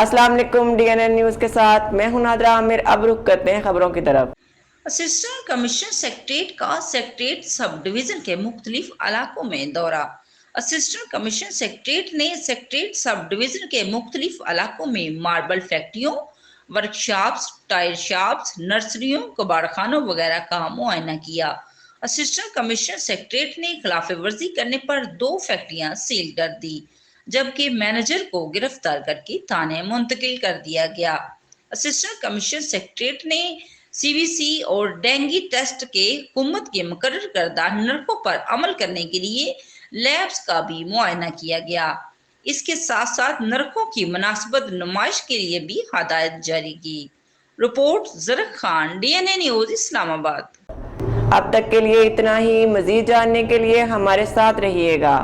अस्सलाम वालेकुम DNN news के साथ मैं हूं नादरा आमिर। अब रुख करते हैं खबरों की तरफ। असिस्टेंट कमिश्नर सेक्रेटरीट का सेक्रेटरीट सब डिवीजन के मुख्तलिफ इलाकों में दौरा। असिस्टेंट कमिश्नर सेक्रेटरीट ने सेक्रेटरीट सब डिवीजन के मुख्तलिफ इलाकों में मार्बल फैक्ट्रियों, वर्कशॉप्स, टायर शॉप्स, नर्सरियों, कबाड़खानों वगैरह का मुआयना किया। असिस्टेंट कमिश्नर सेक्रेटरीट ने खिलाफ वर्जी करने पर 2 फैक्ट्रियां सील कर दी, जबकि मैनेजर को गिरफ्तार करके थाने मुंतकिल कर दिया गया। असिस्टेंट कमिश्नर सेक्रेटरीट ने सीबीसी और डेंगू टेस्ट के हुकूमत के मुकर्रर करदा नरकों पर अमल करने के लिए लैब्स का भी मुआयना किया गया। इसके साथ साथ नरकों की मुनासिबत नुमाइश के लिए भी हदायत जारी की। रिपोर्ट ज़रक खान, DNN न्यूज़, इस्लामाबाद। अब तक के लिए इतना ही। मज़ीद जानने के लिए हमारे साथ रहिएगा।